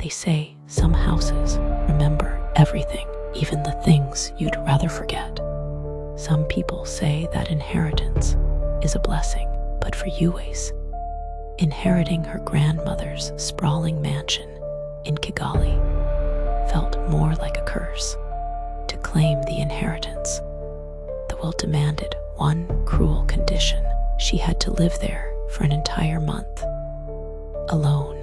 They say some houses remember everything, even the things you'd rather forget. Some people say that inheritance is a blessing, but for Uwase, inheriting her grandmother's sprawling mansion in Kigali felt more like a curse. To claim the inheritance, the will demanded one cruel condition. She had to live there for an entire month. Alone,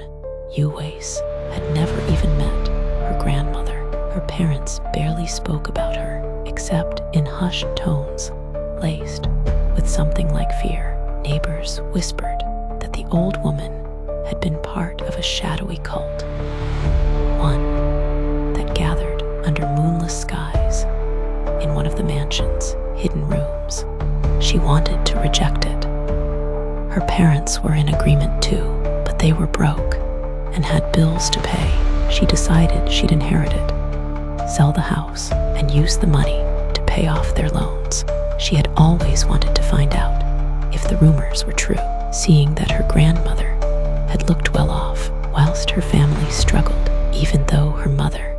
Uwase had never even met her grandmother. Her parents barely spoke about her, except in hushed tones, laced with something like fear. Neighbors whispered that the old woman had been part of a shadowy cult, one that gathered under moonless skies in one of the mansion's hidden rooms. She wanted to reject it. Her parents were in agreement too, but they were broke and had bills to pay. She decided she'd inherit it, sell the house, and use the money to pay off their loans. She had always wanted to find out if the rumors were true, seeing that her grandmother had looked well off whilst her family struggled, even though her mother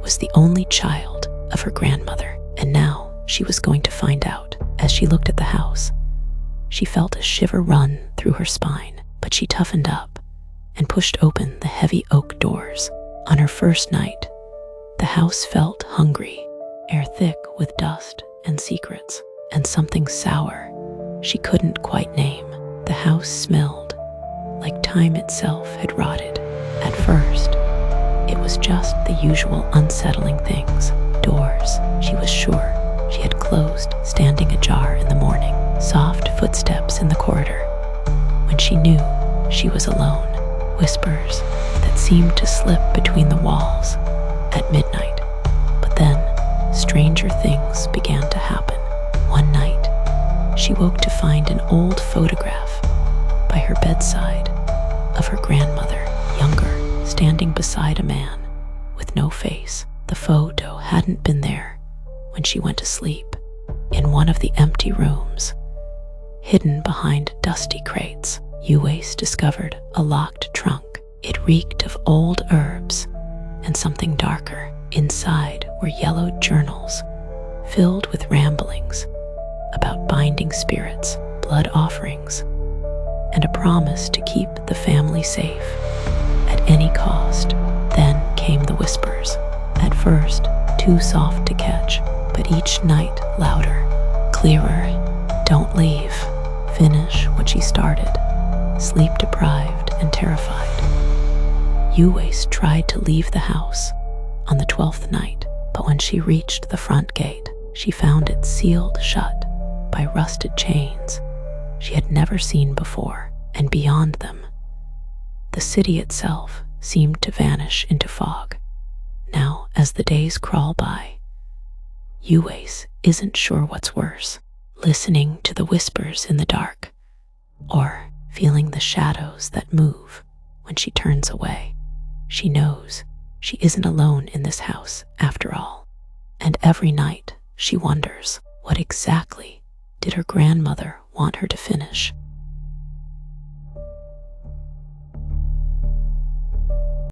was the only child of her grandmother. And now she was going to find out. As she looked at the house, she felt a shiver run through her spine, but she toughened up and pushed open the heavy oak doors. On her first night, the house felt hungry, air thick with dust and secrets, and something sour she couldn't quite name. The house smelled like time itself had rotted. At first, it was just the usual unsettling things. Doors, she was sure she had closed, standing ajar in the morning. Soft footsteps in the corridor when she knew she was alone. Whispers that seemed to slip between the walls at midnight. But then, stranger things began to happen. One night, she woke to find an old photograph by her bedside of her grandmother, younger, standing beside a man with no face. The photo hadn't been there when she went to sleep. In one of the empty rooms, hidden behind dusty crates, Uwase discovered a locked trunk. It reeked of old herbs and something darker. Inside were yellowed journals filled with ramblings about binding spirits, blood offerings, and a promise to keep the family safe at any cost. Then came the whispers, at first too soft to catch, but each night louder, clearer. Don't leave. Finish what she started. Sleep deprived and terrified, Uwase tried to leave the house on the 12th night, but when she reached the front gate, she found it sealed shut by rusted chains she had never seen before, and beyond them, the city itself seemed to vanish into fog. Now, as the days crawl by, Uwase isn't sure what's worse, listening to the whispers in the dark, or feeling the shadows that move when she turns away. She knows she isn't alone in this house after all, and every night she wonders, what exactly did her grandmother want her to finish?